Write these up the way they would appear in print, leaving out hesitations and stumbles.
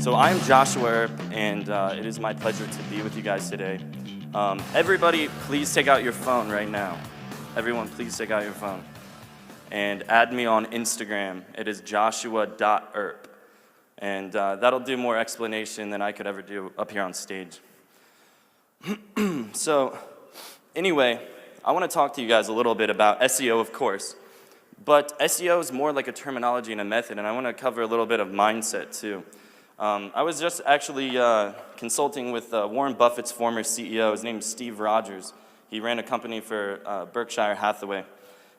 So I'm Joshua Earp, and it is my pleasure to be with you guys today. Everybody, please take out your phone right now. Everyone, please take out your phone. And add me on Instagram. It is joshua.earp. And that'll do more explanation than I could ever do up here on stage. So, anyway, I want to talk to you guys a little bit about SEO, of course. But SEO is more like a terminology and a method, and I want to cover a little bit of mindset, too. I was just actually consulting with Warren Buffett's former CEO. His name is Steve Rogers. He ran a company for Berkshire Hathaway.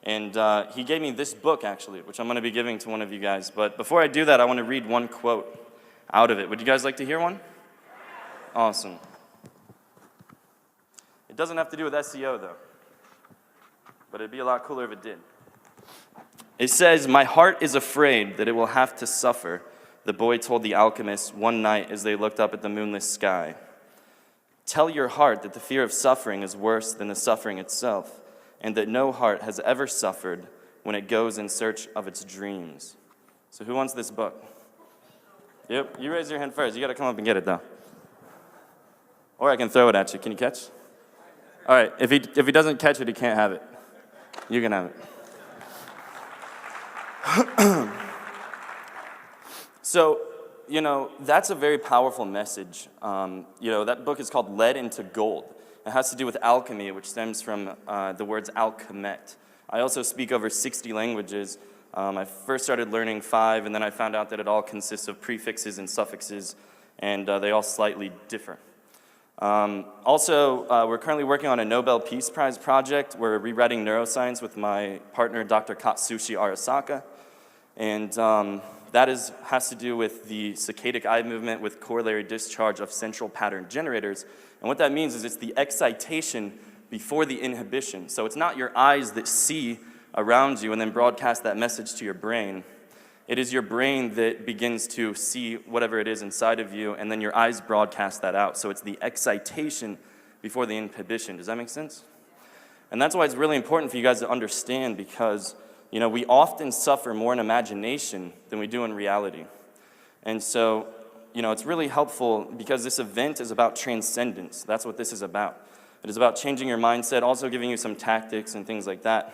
And he gave me this book, actually, which I'm going to be giving to one of you guys. But before I do that, I want to read one quote out of it. Would you guys like to hear one? Awesome. It doesn't have to do with SEO, though. But it'd be a lot cooler if it did. It says, "My heart is afraid that it will have to suffer," the boy told the alchemist one night as they looked up at the moonless sky. "Tell your heart that the fear of suffering is worse than the suffering itself, and that no heart has ever suffered when it goes in search of its dreams." So who wants this book? Yep, you raise your hand first. You got to come up and get it, though. Or I can throw it at you. Can you catch? All right, if he doesn't catch it, he can't have it. You can have it. So, that's a very powerful message. That book is called Lead into Gold. It has to do with alchemy, which stems from the words alchemet. I also speak over 60 languages. I first started learning 5, and then I found out that it all consists of prefixes and suffixes, and they all slightly differ. We're currently working on a Nobel Peace Prize project. We're rewriting neuroscience with my partner, Dr. Katsushi Arasaka, and that has to do with the saccadic eye movement with corollary discharge of central pattern generators. And what that means is it's the excitation before the inhibition. So it's not your eyes that see around you and then broadcast that message to your brain. It is your brain that begins to see whatever it is inside of you, and then your eyes broadcast that out. So it's the excitation before the inhibition. Does that make sense? And that's why it's really important for you guys to understand, because we often suffer more in imagination than we do in reality. And so, it's really helpful because this event is about transcendence. That's what this is about. It is about changing your mindset, also giving you some tactics and things like that.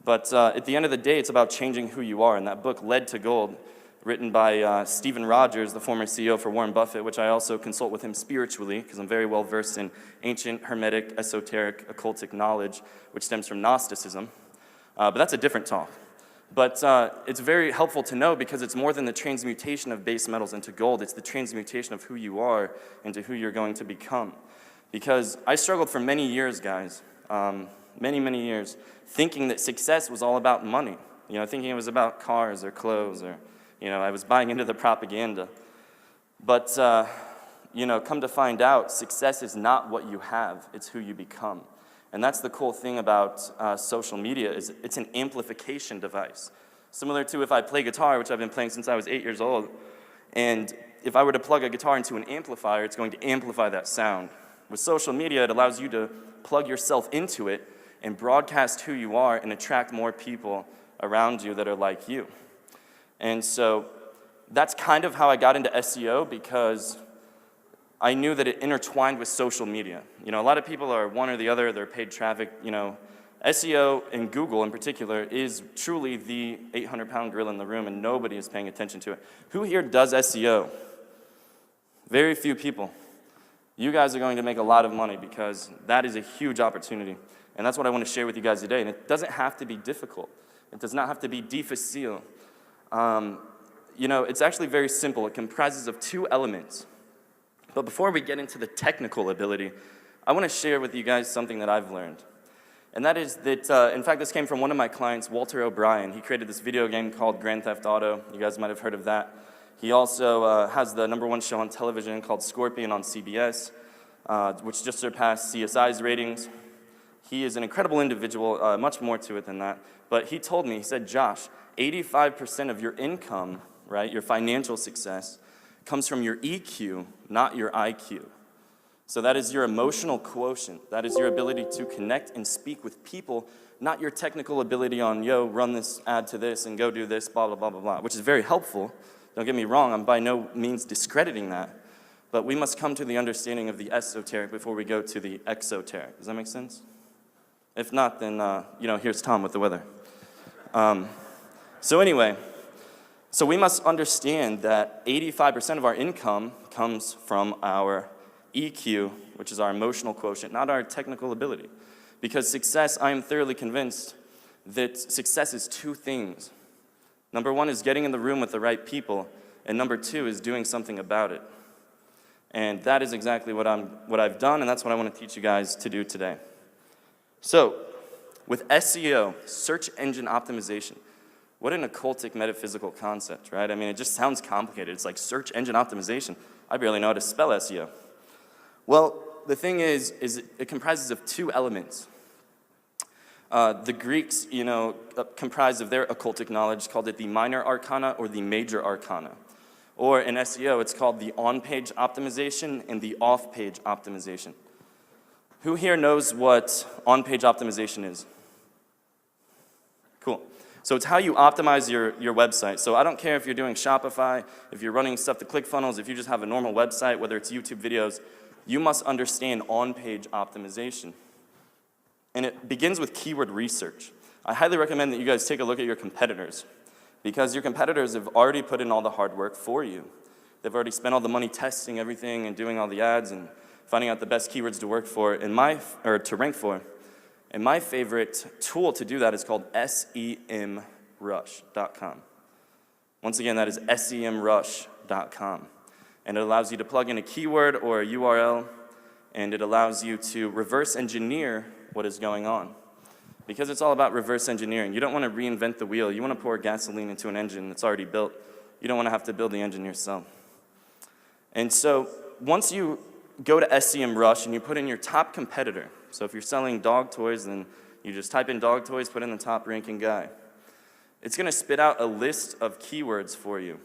But at the end of the day, it's about changing who you are. And that book, Lead to Gold, written by Stephen Rogers, the former CEO for Warren Buffett, which I also consult with him spiritually, because I'm very well versed in ancient, hermetic, esoteric, occultic knowledge, which stems from Gnosticism. But that's a different talk. But it's very helpful to know because it's more than the transmutation of base metals into gold. It's the transmutation of who you are into who you're going to become. Because I struggled for many years, guys, many years, thinking that success was all about money. Thinking it was about cars or clothes or, I was buying into the propaganda. But, come to find out, success is not what you have, it's who you become. And that's the cool thing about social media, is it's an amplification device. Similar to if I play guitar, which I've been playing since I was 8 years old, and if I were to plug a guitar into an amplifier, it's going to amplify that sound. With social media, it allows you to plug yourself into it and broadcast who you are and attract more people around you that are like you. And so that's kind of how I got into SEO, because I knew that it intertwined with social media. A lot of people are one or the other, they're paid traffic. SEO and Google in particular is truly the 800-pound gorilla in the room, and nobody is paying attention to it. Who here does SEO? Very few people. You guys are going to make a lot of money because that is a huge opportunity. And that's what I want to share with you guys today. And it doesn't have to be difficult. It does not have to be difficile. It's actually very simple. It comprises of 2 elements. But before we get into the technical ability, I want to share with you guys something that I've learned. And that is that, in fact, this came from one of my clients, Walter O'Brien. He created this video game called Grand Theft Auto. You guys might have heard of that. He also has the #1 show on television called Scorpion on CBS, which just surpassed CSI's ratings. He is an incredible individual, much more to it than that. But he told me, he said, "Josh, 85% of your income, right, your financial success, comes from your EQ, not your IQ. So that is your emotional quotient. That is your ability to connect and speak with people, not your technical ability on, run this ad to this and go do this, blah, blah, blah, blah, blah," which is very helpful Don't get me wrong, I'm by no means discrediting that, but we must come to the understanding of the esoteric before we go to the exoteric. Does that make sense? If not, then, here's Tom with the weather. So anyway, so we must understand that 85% of our income comes from our EQ, which is our emotional quotient, not our technical ability. Because success, I am thoroughly convinced that success is two things. Number one is getting in the room with the right people, and number two is doing something about it. And that is exactly what I've done, and that's what I want to teach you guys to do today. So, with SEO, search engine optimization, what an occultic metaphysical concept, right? I mean, it just sounds complicated. It's like search engine optimization. I barely know how to spell SEO. Well, the thing is it comprises of two elements. The Greeks, comprised of their occultic knowledge, called it the minor arcana or the major arcana. Or in SEO, it's called the on-page optimization and the off-page optimization. Who here knows what on-page optimization is? Cool. So it's how you optimize your website. So I don't care if you're doing Shopify, if you're running stuff to ClickFunnels, if you just have a normal website, whether it's YouTube videos, you must understand on-page optimization. And it begins with keyword research. I highly recommend that you guys take a look at your competitors, because your competitors have already put in all the hard work for you. They've already spent all the money testing everything and doing all the ads and finding out the best keywords to work for, to rank for. And my favorite tool to do that is called semrush.com. Once again, that is semrush.com. And it allows you to plug in a keyword or a URL, and it allows you to reverse engineer what is going on. Because it's all about reverse engineering. You don't want to reinvent the wheel. You want to pour gasoline into an engine that's already built. You don't want to have to build the engine yourself. And so once you go to SEMrush and you put in your top competitor, so if you're selling dog toys, then you just type in dog toys, put in the top ranking guy. It's going to spit out a list of keywords for you.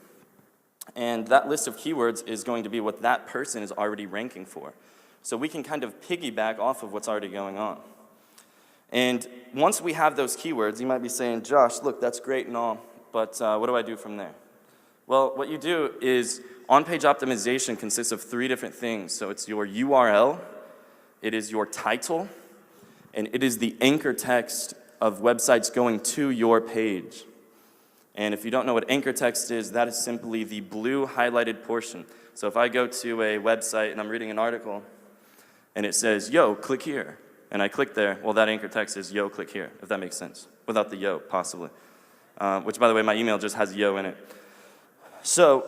And that list of keywords is going to be what that person is already ranking for. So we can kind of piggyback off of what's already going on. And once we have those keywords, you might be saying, Josh, look, that's great and all, but what do I do from there? Well, what you do is on-page optimization consists of three different things. So it's your URL, it is your title, and it is the anchor text of websites going to your page. And if you don't know what anchor text is, that is simply the blue highlighted portion. So if I go to a website and I'm reading an article, and it says, yo, click here, and I click there, well, that anchor text is yo, click here, if that makes sense. Without the yo, possibly. Which, by the way, my email just has yo in it. So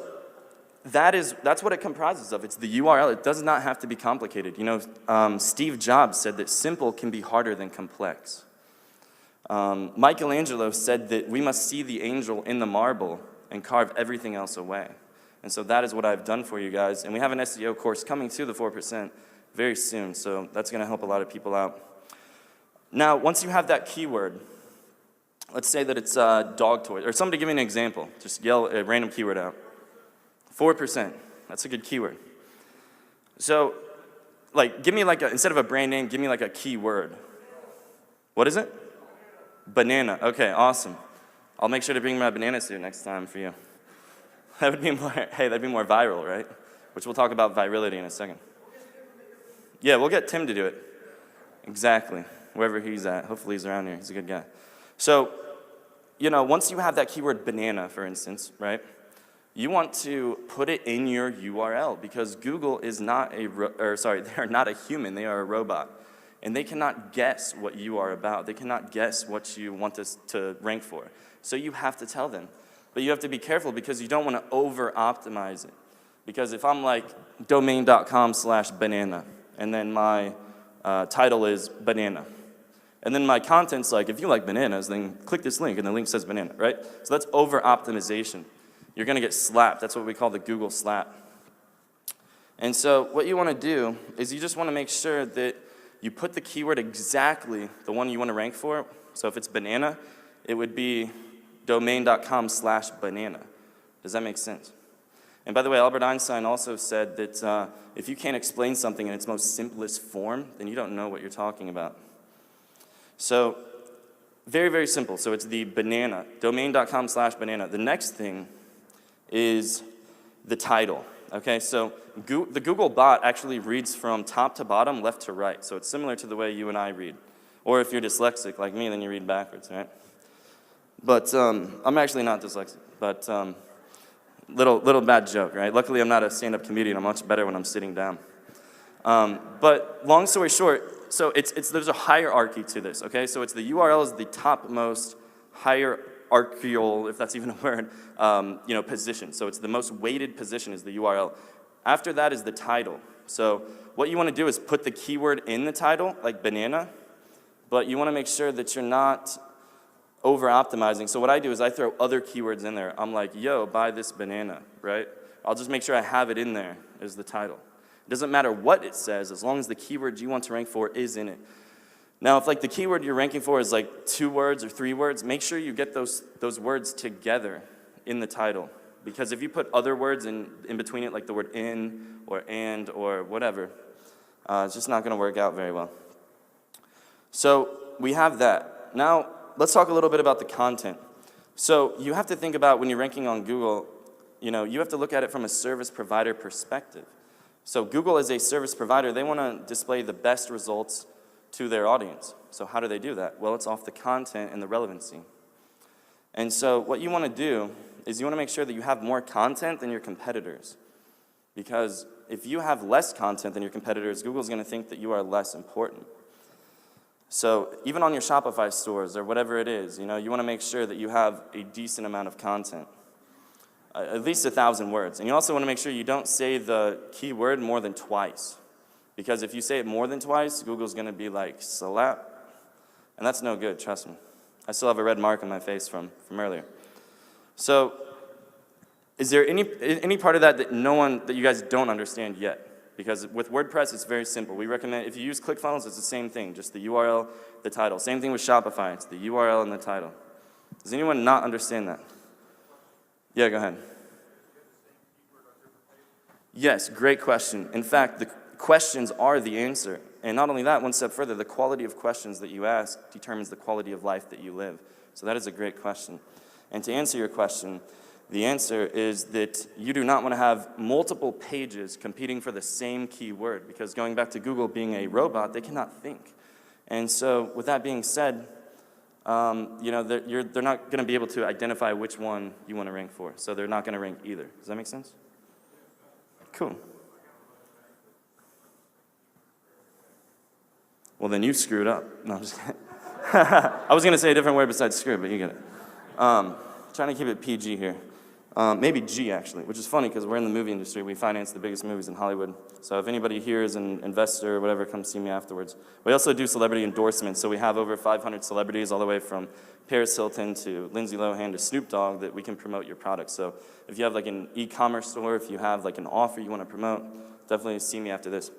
that's what it comprises of. It's the URL. It does not have to be complicated. Steve Jobs said that simple can be harder than complex. Michelangelo said that we must see the angel in the marble and carve everything else away. And so that is what I've done for you guys. And we have an SEO course coming to the 4% very soon, so that's going to help a lot of people out. Now, once you have that keyword, let's say that it's dog toys, or somebody give me an example. Just yell a random keyword out. 4%, that's a good keyword. So, give me instead of a brand name, give me a keyword. What is it? Banana, okay, awesome. I'll make sure to bring my banana suit next time for you. That'd be more viral, right? Which we'll talk about virility in a second. Yeah, we'll get Tim to do it. Exactly, wherever he's at. Hopefully he's around here, he's a good guy. So, once you have that keyword banana, for instance, right? You want to put it in your URL because Google is not they are not a human, they are a robot. And they cannot guess what you are about. They cannot guess what you want us to rank for. So you have to tell them. But you have to be careful because you don't want to over-optimize it. Because if I'm like domain.com/banana, and then my title is banana, and then my content's like, if you like bananas, then click this link, and the link says banana, right? So that's over-optimization. You're going to get slapped. That's what we call the Google slap. And so what you want to do is you just want to make sure that you put the keyword exactly the one you want to rank for. So if it's banana, it would be domain.com/banana. Does that make sense? And by the way, Albert Einstein also said that if you can't explain something in its most simplest form, then you don't know what you're talking about. So very, very simple. So it's the banana, domain.com/banana. The next thing is the title. Okay, so the Google bot actually reads from top to bottom, left to right. So it's similar to the way you and I read. Or if you're dyslexic like me, then you read backwards, right? But I'm actually not dyslexic, but little bad joke, right? Luckily, I'm not a stand-up comedian. I'm much better when I'm sitting down. But long story short, so there's a hierarchy to this, okay? So it's the URL is the topmost hierarchical, if that's even a word, position. So it's the most weighted position is the URL. After that is the title. So what you want to do is put the keyword in the title, like banana, but you want to make sure that you're not over-optimizing. So what I do is I throw other keywords in there. I'm like, yo, buy this banana, right? I'll just make sure I have it in there as the title. It doesn't matter what it says, as long as the keyword you want to rank for is in it. Now, if like the keyword you're ranking for is like 2 words or 3 words, make sure you get those words together in the title. Because if you put other words in between it, like the word in or and or whatever, it's just not going to work out very well. So we have that. Now, let's talk a little bit about the content. So you have to think about when you're ranking on Google, you have to look at it from a service provider perspective. So Google as a service provider, they want to display the best results to their audience. So how do they do that? Well, it's off the content and the relevancy. And so what you want to do is you want to make sure that you have more content than your competitors. Because if you have less content than your competitors, Google's going to think that you are less important. So even on your Shopify stores or whatever it is, you want to make sure that you have a decent amount of content, at least 1,000 words. And you also want to make sure you don't say the keyword more than twice. Because if you say it more than twice, Google's going to be like, slap. And that's no good, trust me. I still have a red mark on my face from earlier. So is there any part of that that you guys don't understand yet? Because with WordPress, it's very simple. We recommend, if you use ClickFunnels, it's the same thing, just the URL, the title. Same thing with Shopify, it's the URL and the title. Does anyone not understand that? Yeah, go ahead. Yes, great question. In fact, the questions are the answer. And not only that, one step further, the quality of questions that you ask determines the quality of life that you live. So that is a great question. And to answer your question, the answer is that you do not want to have multiple pages competing for the same keyword, because going back to Google being a robot, they cannot think. And so with that being said, they're not going to be able to identify which one you want to rank for. So they're not going to rank either. Does that make sense? Cool. Well, then you screwed up. No, I'm just kidding. I was going to say a different word besides screw, but you get it. Trying to keep it PG here. Maybe G, actually, which is funny because we're in the movie industry. We finance the biggest movies in Hollywood. So if anybody here is an investor or whatever, come see me afterwards. We also do celebrity endorsements. So we have over 500 celebrities all the way from Paris Hilton to Lindsay Lohan to Snoop Dogg that we can promote your product. So if you have like an e-commerce store, if you have like an offer you want to promote, definitely see me after this.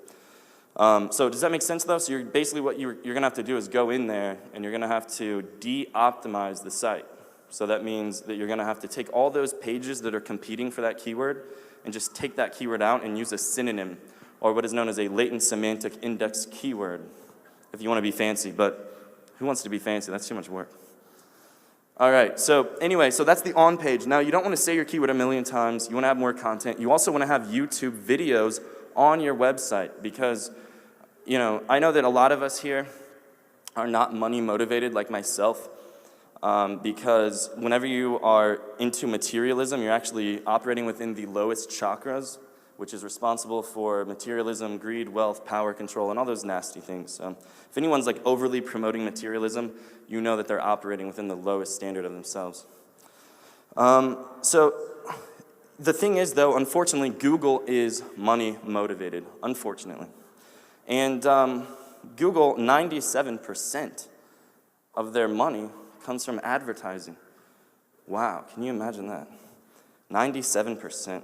So does that make sense though? So you're basically what you're going to have to do is go in there and you're going to have to de-optimize the site. So that means that you're going to have to take all those pages that are competing for that keyword and just take that keyword out and use a synonym, or what is known as a latent semantic index keyword, if you want to be fancy. But who wants to be fancy? That's too much work. All right, so anyway, so that's the on page. Now, you don't want to say your keyword a million times. You want to have more content. You also want to have YouTube videos on your website because, I know that a lot of us here are not money motivated like myself. Because whenever you are into materialism, you're actually operating within the lowest chakras, which is responsible for materialism, greed, wealth, power, control, and all those nasty things. If anyone's like overly promoting materialism, you know that they're operating within the lowest standard of themselves. So the thing is, though, unfortunately, Google is money motivated, unfortunately. And Google, 97% of their money comes from advertising. Wow, can you imagine that? 97%.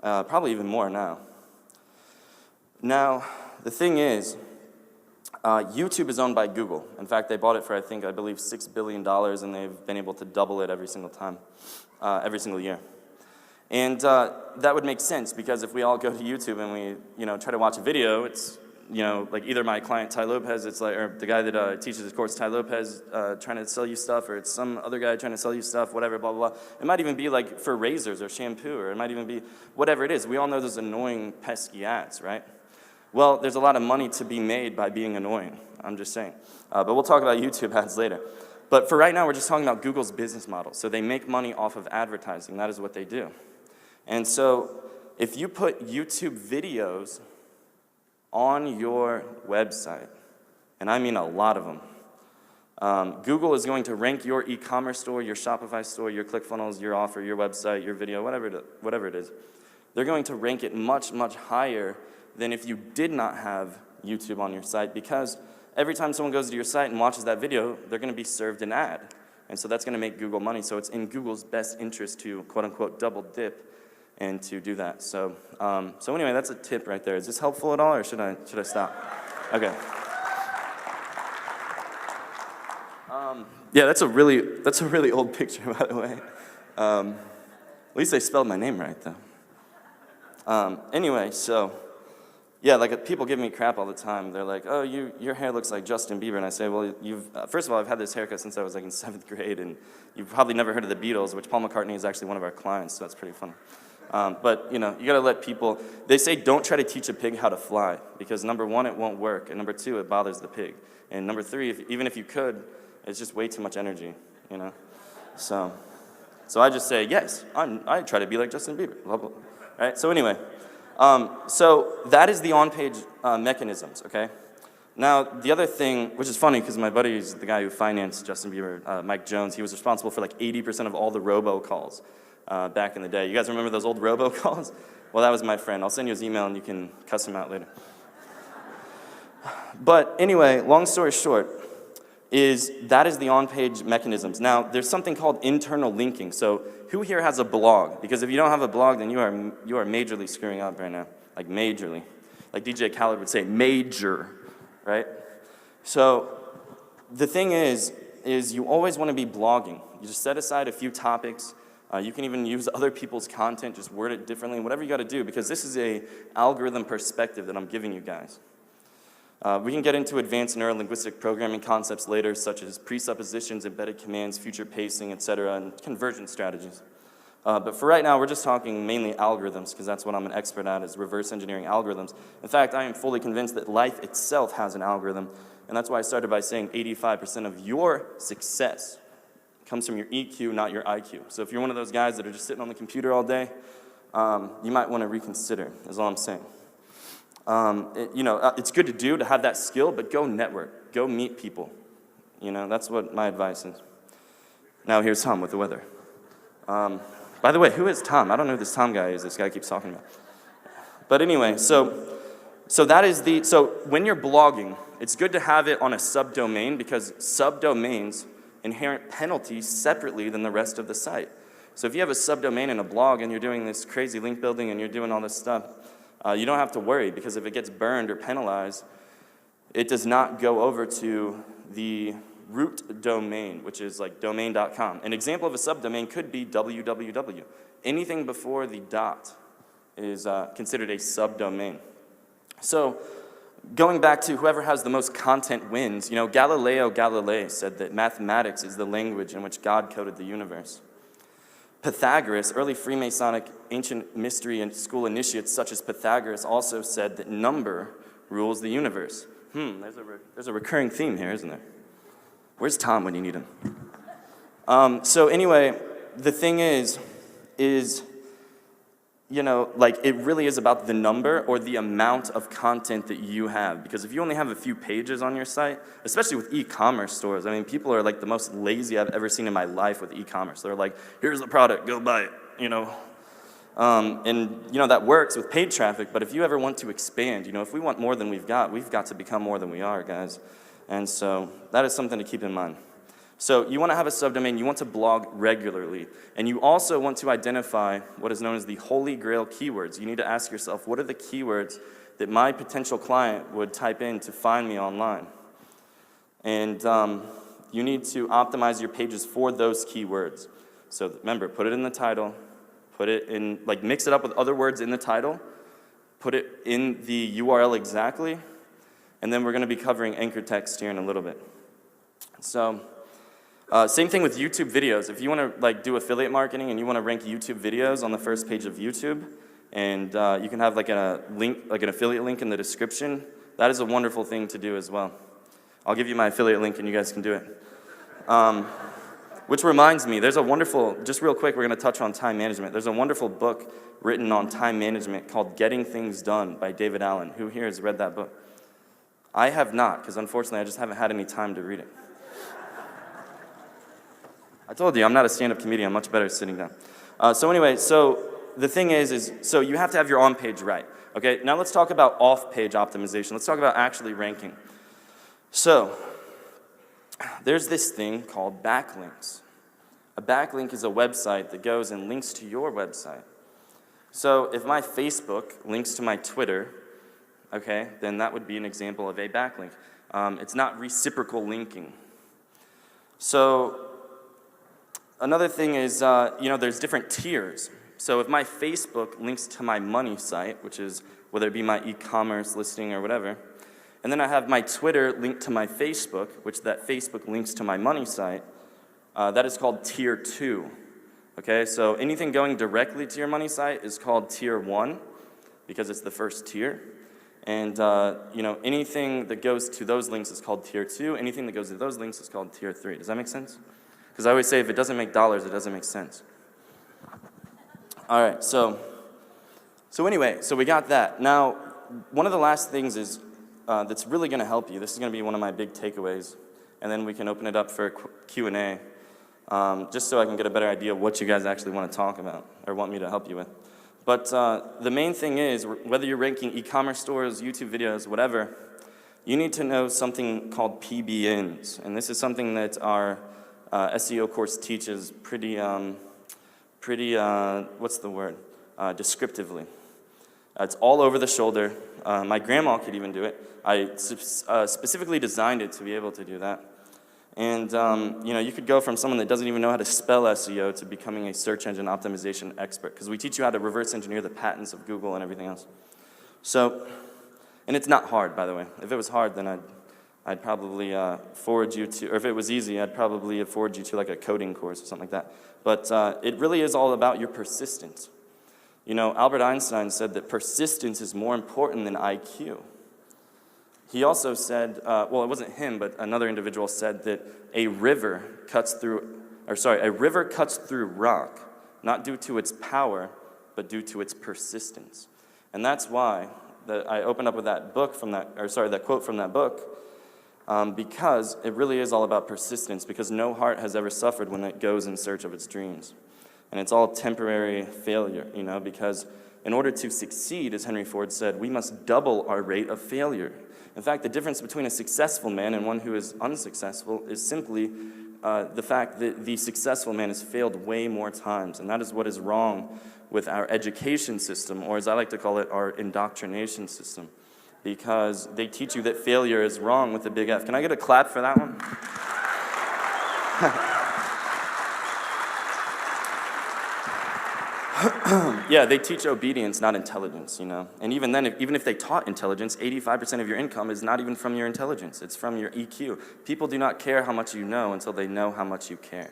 Probably even more now. Now, the thing is, YouTube is owned by Google. In fact, they bought it for, I believe, $6 billion, and they've been able to double it every single time, every single year. And that would make sense, because if we all go to YouTube and we try to watch a video, it's like either my client Ty Lopez, it's like, or the guy that teaches his course, Ty Lopez, trying to sell you stuff, or it's some other guy trying to sell you stuff, whatever, blah, blah, blah. It might even be like for razors or shampoo, or it might even be whatever it is. We all know those annoying, pesky ads, right? Well, there's a lot of money to be made by being annoying, I'm just saying. But we'll talk about YouTube ads later. But for right now, we're just talking about Google's business model. So they make money off of advertising. That is what they do. And so if you put YouTube videos on your website, and I mean a lot of them, Google is going to rank your e-commerce store, your Shopify store, your ClickFunnels, your offer, your website, your video, whatever it is. They're going to rank it much, much higher than if you did not have YouTube on your site, because every time someone goes to your site and watches that video, they're going to be served an ad. And so that's going to make Google money. So it's in Google's best interest to, quote unquote, double dip and to do that. So anyway, that's a tip right there. Is this helpful at all, or should I stop? Okay. Yeah, that's a really old picture, by the way. At least they spelled my name right, though. Anyway, so yeah, like people give me crap all the time. They're like, "Oh, your hair looks like Justin Bieber," and I say, "Well, first of all, I've had this haircut since I was like in 7th grade, and you've probably never heard of the Beatles, which Paul McCartney is actually one of our clients, so that's pretty funny." But you gotta let people. They say don't try to teach a pig how to fly, because number one, it won't work, and number two, it bothers the pig, and number three, even if you could, it's just way too much energy, So I just say yes. I try to be like Justin Bieber. Blah blah. Right. So anyway. So that is the on-page mechanisms, okay? Now, the other thing, which is funny because my buddy is the guy who financed Justin Bieber, Mike Jones. He was responsible for like 80% of all the robocalls back in the day. You guys remember those old robocalls? Well, that was my friend. I'll send you his email and you can cuss him out later. But anyway, long story short, that is the on-page mechanisms. Now, there's something called internal linking. So who here has a blog? Because if you don't have a blog, then you are majorly screwing up right now. Like majorly. Like DJ Khaled would say, major, right? So the thing is you always want to be blogging. You just set aside a few topics. You can even use other people's content, just word it differently, whatever you got to do, because this is a algorithm perspective that I'm giving you guys. We can get into advanced neuro-linguistic programming concepts later, such as presuppositions, embedded commands, future pacing, etc., and conversion strategies. But for right now, we're just talking mainly algorithms, because that's what I'm an expert at, is reverse engineering algorithms. In fact, I am fully convinced that life itself has an algorithm, and that's why I started by saying 85% of your success comes from your EQ, not your IQ. So if you're one of those guys that are just sitting on the computer all day, you might want to reconsider, is all I'm saying. It's good to do, to have that skill, but go network. Go meet people. That's what my advice is. Now here's Tom with the weather. By the way, who is Tom? I don't know who this Tom guy is this guy keeps talking about. But anyway, so when you're blogging, it's good to have it on a subdomain, because subdomains inherent penalties separately than the rest of the site. So if you have a subdomain in a blog and you're doing this crazy link building and you're doing all this stuff, you don't have to worry, because if it gets burned or penalized, it does not go over to the root domain, which is like domain.com. An example of a subdomain could be www. Anything before the dot is considered a subdomain. So going back to whoever has the most content wins, Galileo Galilei said that mathematics is the language in which God coded the universe. Pythagoras, early Freemasonic ancient mystery and school initiates such as Pythagoras also said that number rules the universe. There's a recurring theme here, isn't there? Where's Tom when you need him? So anyway, the thing is, it really is about the number or the amount of content that you have. Because if you only have a few pages on your site, especially with e-commerce stores, people are like the most lazy I've ever seen in my life with e-commerce. They're like, here's the product, go buy it, that works with paid traffic, but if you ever want to expand, if we want more than we've got to become more than we are, guys. And so that is something to keep in mind. So you want to have a subdomain, you want to blog regularly, and you also want to identify what is known as the holy grail keywords. You need to ask yourself, what are the keywords that my potential client would type in to find me online? And you need to optimize your pages for those keywords. So remember, put it in the title, put it in, mix it up with other words in the title, put it in the URL exactly, And then we're going to be covering anchor text here in a little bit. So same thing with YouTube videos. If you want to do affiliate marketing and you want to rank YouTube videos on the first page of YouTube, and you can have a link, an affiliate link in the description, that is a wonderful thing to do as well. I'll give you my affiliate link and you guys can do it. Which reminds me, there's a wonderful, just real quick, we're going to touch on time management. There's a wonderful book written on time management called Getting Things Done by David Allen. Who here has read that book? I have not, because unfortunately I just haven't had any time to read it. I told you, I'm not a stand-up comedian. I'm much better sitting down. So anyway, so the thing is so you have to have your on-page right. Okay, now let's talk about off-page optimization. Let's talk about actually ranking. So there's this thing called backlinks. A backlink is a website that goes and links to your website. So if my Facebook links to my Twitter, okay, then that would be an example of a backlink. It's not reciprocal linking. So another thing is, there's different tiers. So if my Facebook links to my money site, which is whether it be my e-commerce listing or whatever, and then I have my Twitter linked to my Facebook, which that Facebook links to my money site, that is called tier 2. Okay, so anything going directly to your money site is called tier 1 because it's the first tier. And anything that goes to those links is called tier 2. Anything that goes to those links is called tier 3. Does that make sense? Because I always say if it doesn't make dollars, it doesn't make sense. All right, so anyway, so we got that. Now, one of the last things is that's really going to help you. This is going to be one of my big takeaways, and then we can open it up for Q&A, just so I can get a better idea of what you guys actually want to talk about or want me to help you with. But the main thing is, whether you're ranking e-commerce stores, YouTube videos, whatever, you need to know something called PBNs, and this is something that our SEO course teaches pretty what's the word? Descriptively. It's all over the shoulder. My grandma could even do it. I specifically designed it to be able to do that. And you could go from someone that doesn't even know how to spell SEO to becoming a search engine optimization expert, because we teach you how to reverse engineer the patents of Google and everything else. So, and it's not hard, by the way. If it was hard, then I'd probably forward you to, or if it was easy, I'd probably forward you to a coding course or something like that. But it really is all about your persistence. Albert Einstein said that persistence is more important than IQ. He also said, it wasn't him, but another individual said that a river cuts through rock, not due to its power, but due to its persistence. And that's why I opened up with that quote from that book, because it really is all about persistence, because no heart has ever suffered when it goes in search of its dreams. And it's all temporary failure, because in order to succeed, as Henry Ford said, we must double our rate of failure. In fact, the difference between a successful man and one who is unsuccessful is simply the fact that the successful man has failed way more times, and that is what is wrong with our education system, or as I like to call it, our indoctrination system, because they teach you that failure is wrong with a big F. Can I get a clap for that one? Yeah, they teach obedience, not intelligence, And even then, even if they taught intelligence, 85% of your income is not even from your intelligence. It's from your EQ. People do not care how much you know until they know how much you care.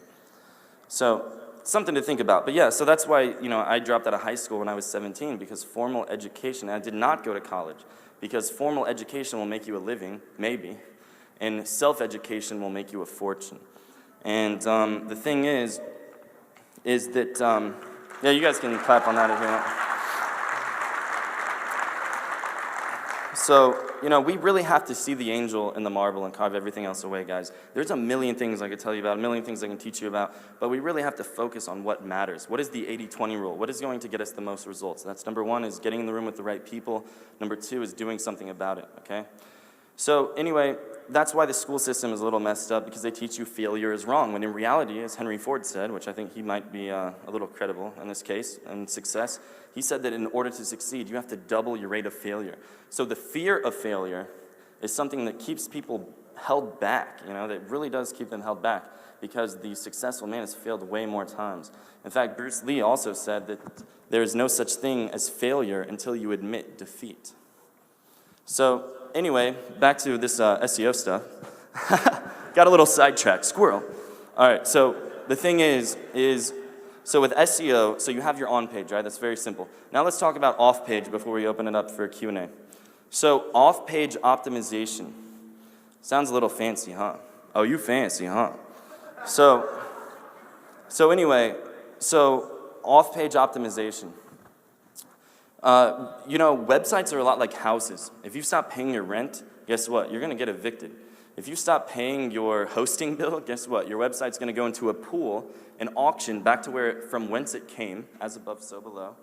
So, something to think about. But yeah, so that's why, I dropped out of high school when I was 17, because formal education, I did not go to college, because formal education will make you a living, maybe, and self-education will make you a fortune. And the thing is that, yeah, you guys can clap on that if you want. So, we really have to see the angel in the marble and carve everything else away, guys. There's a million things I could tell you about, a million things I can teach you about, but we really have to focus on what matters. What is the 80-20 rule? What is going to get us the most results? That's number 1 is getting in the room with the right people. Number 2 is doing something about it, okay? So anyway, that's why the school system is a little messed up, because they teach you failure is wrong, when in reality, as Henry Ford said, which I think he might be a little credible in this case, and success, he said that in order to succeed, you have to double your rate of failure. So the fear of failure is something that keeps people held back, that really does keep them held back, because the successful man has failed way more times. In fact, Bruce Lee also said that there is no such thing as failure until you admit defeat. So anyway, back to this SEO stuff. Got a little sidetracked, squirrel. All right, so the thing is so with SEO, so you have your on page, right? That's very simple. Now let's talk about off page before we open it up for Q&A. So off page optimization. Sounds a little fancy, huh? Oh, you fancy, huh? So anyway, off page optimization. You know, websites are a lot like houses. If you stop paying your rent, guess what? You're gonna get evicted. If you stop paying your hosting bill, guess what? Your website's gonna go into a pool, an auction, back to from whence it came, as above, so below.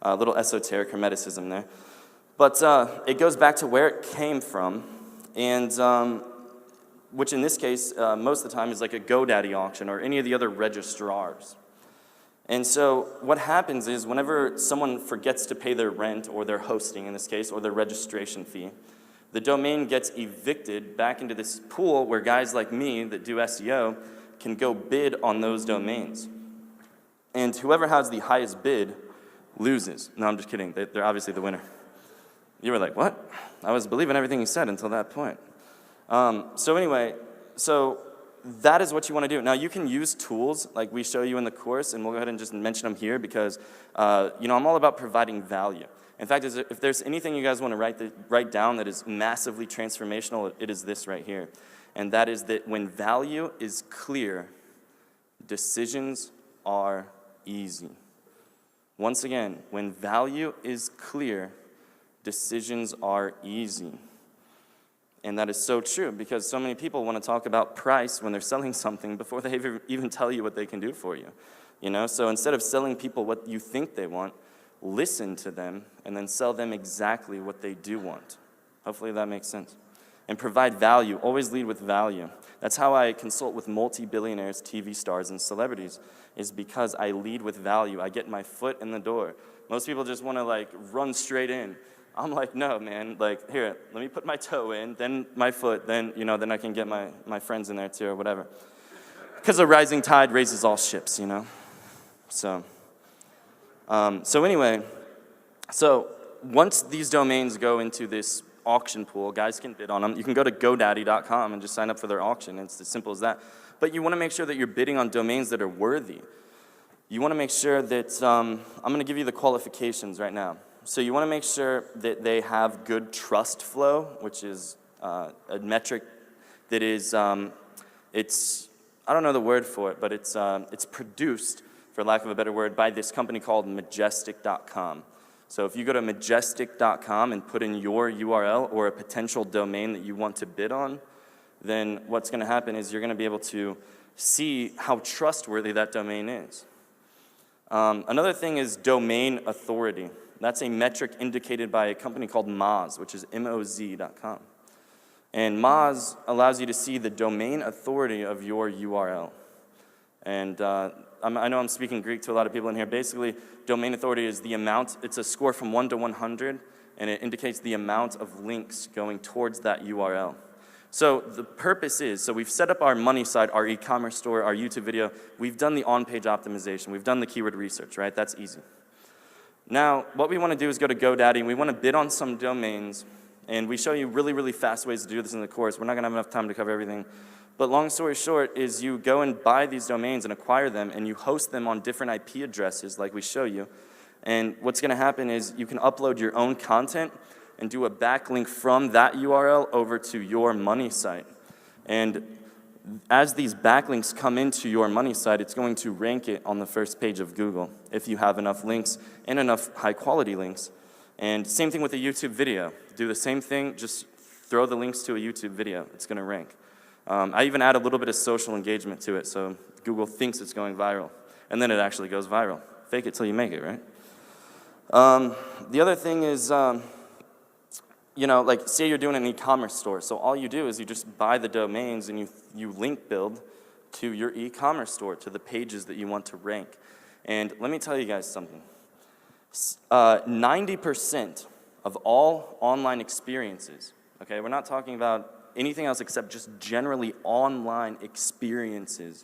A little esoteric hermeticism there. But it goes back to where it came from, and which in this case, most of the time is like a GoDaddy auction or any of the other registrars. And so what happens is whenever someone forgets to pay their rent or their hosting in this case or their registration fee, the domain gets evicted back into this pool where guys like me that do SEO can go bid on those domains. And whoever has the highest bid loses. No, I'm just kidding. They're obviously the winner. You were like, what? I was believing everything you said until that point. So anyway, that is what you want to do. Now, you can use tools like we show you in the course, and we'll go ahead and just mention them here because, you know, I'm all about providing value. In fact, if there's anything you guys want to write down that is massively transformational, it is this right here. And that is that when value is clear, decisions are easy. Once again, when value is clear, decisions are easy. And that is so true because so many people want to talk about price when they're selling something before they even tell you what they can do for you. You know, so instead of selling people what you think they want, listen to them and then sell them exactly what they do want. Hopefully that makes sense. And provide value. Always lead with value. That's how I consult with multi-billionaires, TV stars, and celebrities, is because I lead with value. I get my foot in the door. Most people just want to like run straight in. I'm like, no, man, like, here, let me put my toe in, then my foot, then, you know, then I can get my friends in there too, or whatever. Because a rising tide raises all ships, you know? So anyway, once these domains go into this auction pool, guys can bid on them. You can go to GoDaddy.com and just sign up for their auction. It's as simple as that. But you want to make sure that you're bidding on domains that are worthy. You want to make sure that, I'm going to give you the qualifications right now. So you want to make sure that they have good trust flow, which is a metric that is, I don't know the word for it, but it's produced, for lack of a better word, by this company called Majestic.com. So if you go to Majestic.com and put in your URL or a potential domain that you want to bid on, then what's going to happen is you're going to be able to see how trustworthy that domain is. Another thing is domain authority. That's a metric indicated by a company called Moz, which is Moz.com. And Moz allows you to see the domain authority of your URL. And I know I'm speaking Greek to a lot of people in here. Basically, domain authority is the amount, it's a score from 1 to 100, and it indicates the amount of links going towards that URL. So the purpose is, so we've set up our money site, our e-commerce store, our YouTube video. We've done the on-page optimization. We've done the keyword research, right? That's easy. Now, what we want to do is go to GoDaddy, and we want to bid on some domains, and we show you really, really fast ways to do this in the course. We're not going to have enough time to cover everything. But long story short is you go and buy these domains and acquire them, and you host them on different IP addresses like we show you. And what's going to happen is you can upload your own content and do a backlink from that URL over to your money site. And as these backlinks come into your money site, it's going to rank it on the first page of Google if you have enough links and enough high-quality links. And same thing with a YouTube video. Do the same thing, just throw the links to a YouTube video. It's going to rank. I even add a little bit of social engagement to it, so Google thinks it's going viral. And then it actually goes viral. Fake it till you make it, right? The other thing is, you know, like say you're doing an e-commerce store. So all you do is you just buy the domains and you link build to your e-commerce store, to the pages that you want to rank. And let me tell you guys something. 90% of all online experiences, okay, we're not talking about anything else except just generally online experiences,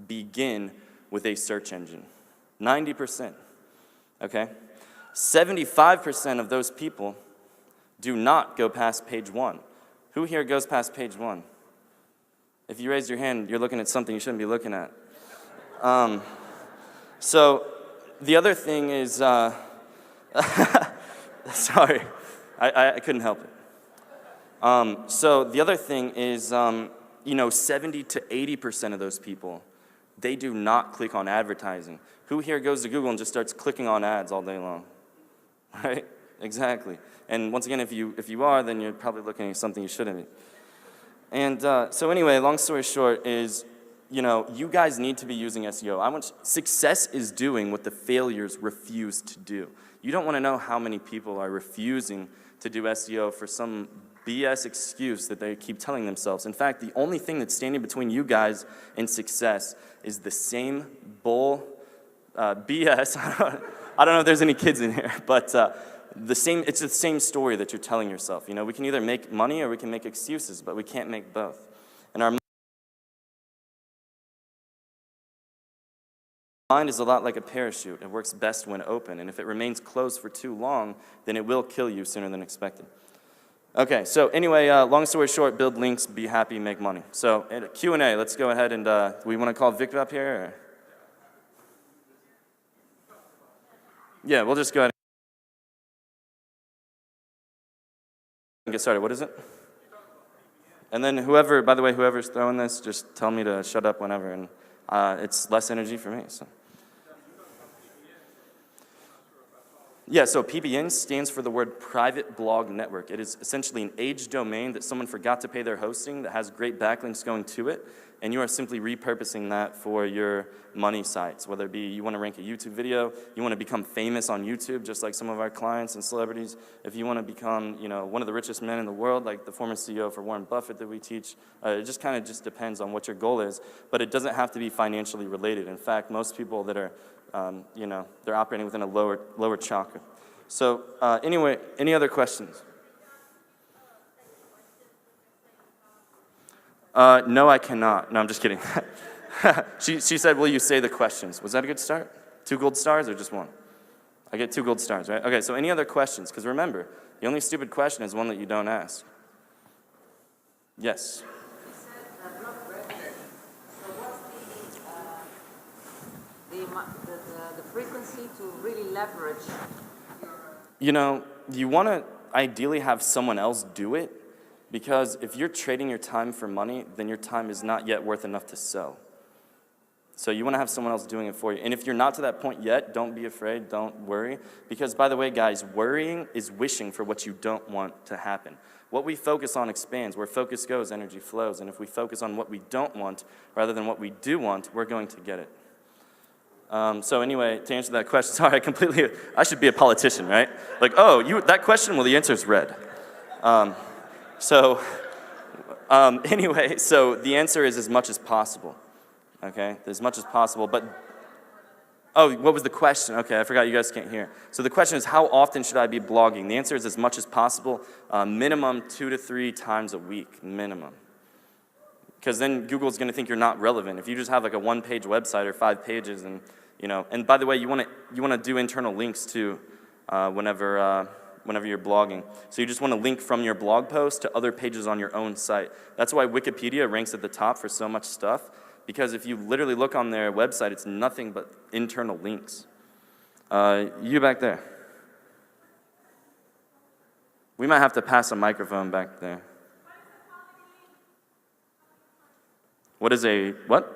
begin with a search engine. 90%, okay? 75% of those people Do not go past page 1. Who here goes past page 1? If you raised your hand, you're looking at something you shouldn't be looking at. So the other thing is, sorry, I couldn't help it. So the other thing is, 70 to 80% of those people, they do not click on advertising. Who here goes to Google and just starts clicking on ads all day long? Right? Exactly. And once again, if you are, then you're probably looking at something you shouldn't be. And so anyway, long story short is, you guys need to be using SEO. Success is doing what the failures refuse to do. You don't want to know how many people are refusing to do SEO for some BS excuse that they keep telling themselves. In fact, the only thing that's standing between you guys and success is the same bull BS. I don't know if there's any kids in here, but it's the same story that you're telling yourself. We can either make money or we can make excuses, but we can't make both. And our mind is a lot like a parachute. It works best when open, and if it remains closed for too long, then it will kill you sooner than expected. Okay, so anyway, long story short, build links, be happy, make money. So Q&A, let's go ahead and, we want to call Vic up here? Or? Yeah, we'll just go ahead and get started. What is it? And then whoever's throwing this, just tell me to shut up whenever, and it's less energy for me, so. Yeah, so PBN stands for the word Private Blog Network. It is essentially an aged domain that someone forgot to pay their hosting that has great backlinks going to it, and you are simply repurposing that for your money sites, whether it be you want to rank a YouTube video, you want to become famous on YouTube, just like some of our clients and celebrities. If you want to become, one of the richest men in the world, like the former CEO for Warren Buffett that we teach, it just kind of depends on what your goal is, but it doesn't have to be financially related. In fact, most people that are they're operating within a lower chakra. So anyway, any other questions? No, I cannot. No, I'm just kidding. She said, will you say the questions? Was that a good start? 2 gold stars or just 1? I get 2 gold stars, right? Okay, so any other questions? Because remember, the only stupid question is one that you don't ask. Yes? The frequency to really leverage? You want to ideally have someone else do it, because if you're trading your time for money, then your time is not yet worth enough to sell. So you want to have someone else doing it for you. And if you're not to that point yet, don't be afraid, don't worry. Because by the way, guys, worrying is wishing for what you don't want to happen. What we focus on expands. Where focus goes, energy flows. And if we focus on what we don't want rather than what we do want, we're going to get it. So anyway, to answer that question, sorry, I should be a politician, right? Like, that question, well, the answer is red. Anyway, so the answer is as much as possible, okay? As much as possible, but, what was the question? Okay, I forgot you guys can't hear. So the question is, how often should I be blogging? The answer is as much as possible, minimum 2 to 3 times a week, minimum. Because then Google's going to think you're not relevant. If you just have like a 1-page website or 5 pages, and and by the way, you want to do internal links too, whenever you're blogging. So you just want to link from your blog post to other pages on your own site. That's why Wikipedia ranks at the top for so much stuff, because if you literally look on their website, it's nothing but internal links. You back there. We might have to pass a microphone back there. What is what?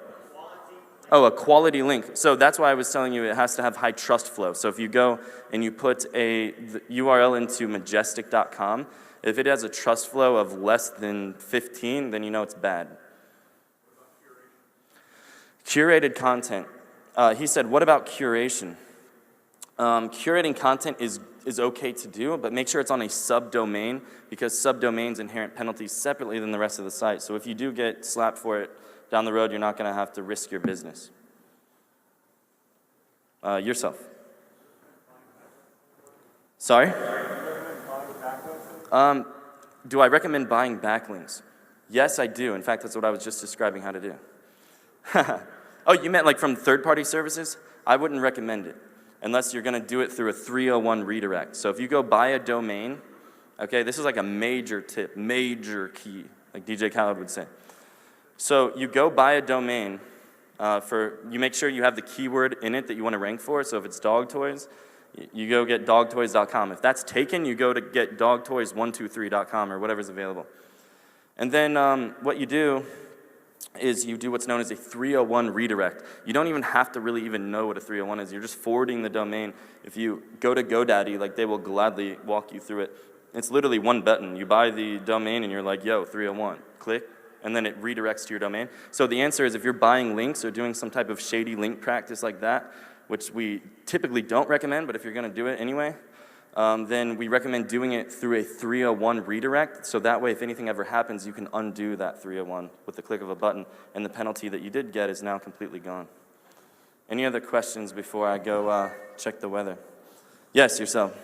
Oh, a quality link. So that's why I was telling you it has to have high trust flow. So if you go and you put the URL into majestic.com, if it has a trust flow of less than 15, then you know it's bad. Curated content. He said, what about curation? Curating content is okay to do, but make sure it's on a subdomain, because subdomains inherit penalties separately than the rest of the site. So if you do get slapped for it down the road, you're not going to have to risk your business. Yourself. Sorry? Do I recommend buying backlinks? Yes, I do. In fact, that's what I was just describing how to do. Oh, you meant like from third-party services? I wouldn't recommend it unless you're going to do it through a 301 redirect. So if you go buy a domain, Okay, this is like a major tip, major key, like DJ Khaled would say. So you go buy a domain you make sure you have the keyword in it that you want to rank for. So if it's dog toys, you go get dogtoys.com. If that's taken, you go to get dogtoys123.com or whatever's available. And then what you do is you do what's known as a 301 redirect. You don't even have to really even know what a 301 is. You're just forwarding the domain. If you go to GoDaddy, like they will gladly walk you through it. It's literally one button. You buy the domain and you're like, yo, 301, click, and then it redirects to your domain. So the answer is if you're buying links or doing some type of shady link practice like that, which we typically don't recommend, but if you're gonna do it anyway, then we recommend doing it through a 301 redirect, so that way if anything ever happens, you can undo that 301 with the click of a button, and the penalty that you did get is now completely gone. Any other questions before I go check the weather? Yes, yourself.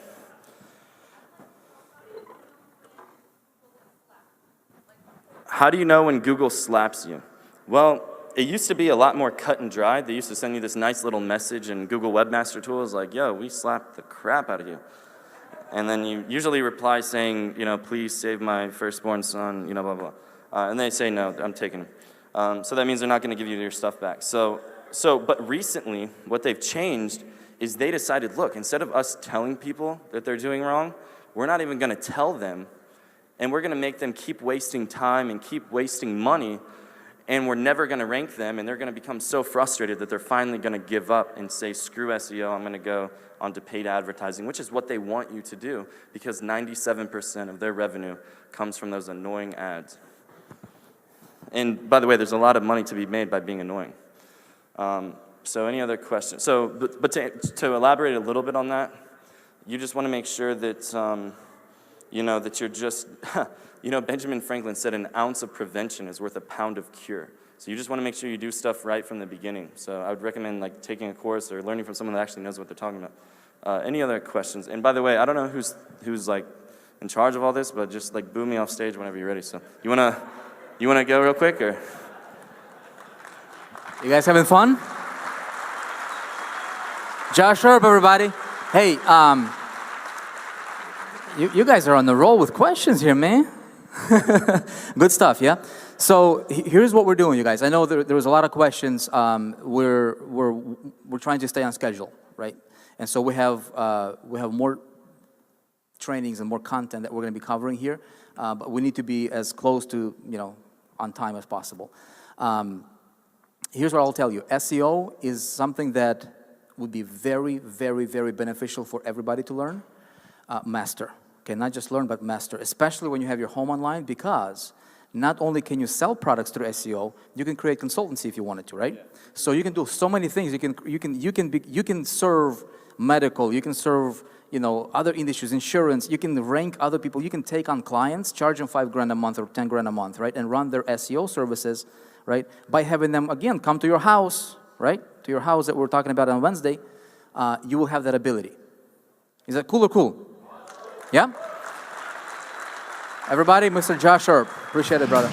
How do you know when Google slaps you? Well, it used to be a lot more cut and dry. They used to send you this nice little message in Google Webmaster Tools like, yo, we slapped the crap out of you. And then you usually reply saying, please save my firstborn son, blah, blah. And they say, no, I'm taking him. So that means they're not going to give you your stuff back. But recently, what they've changed is they decided, look, instead of us telling people that they're doing wrong, we're not even going to tell them. And we're going to make them keep wasting time and keep wasting money, and we're never going to rank them, and they're going to become so frustrated that they're finally going to give up and say, screw SEO, I'm going to go onto paid advertising, which is what they want you to do, because 97% of their revenue comes from those annoying ads. And by the way, there's a lot of money to be made by being annoying. So any other questions? But to elaborate a little bit on that, you just want to make sure that that you're just, Benjamin Franklin said an ounce of prevention is worth a pound of cure. So you just want to make sure you do stuff right from the beginning. So I would recommend taking a course or learning from someone that actually knows what they're talking about. Any other questions? And by the way, I don't know who's in charge of all this, but just boo me off stage whenever you're ready. So you wanna go real quick, or? You guys having fun? Josh Earp, everybody. Hey, you guys are on the roll with questions here, man. Good stuff, yeah? So here's what we're doing, you guys. I know there was a lot of questions. We're trying to stay on schedule, right? And so we have more trainings and more content that we're going to be covering here, but we need to be as close to on time as possible. Here's what I'll tell you: SEO is something that would be very, very, very beneficial for everybody to learn, master. Okay, not just learn, but master, especially when you have your home online, because not only can you sell products through SEO, you can create consultancy if you wanted to, right? Yeah. So you can do so many things. You can serve medical, you can serve other industries, insurance. You can rank other people. You can take on clients, charge them $5,000 a month or $10,000 a month, right, and run their SEO services, right, by having them again come to your house, right, to your house that we're talking about on Wednesday. You will have that ability. Is that cool or cool? Yeah? Everybody, Mr. Josh Earp. Appreciate it, brother.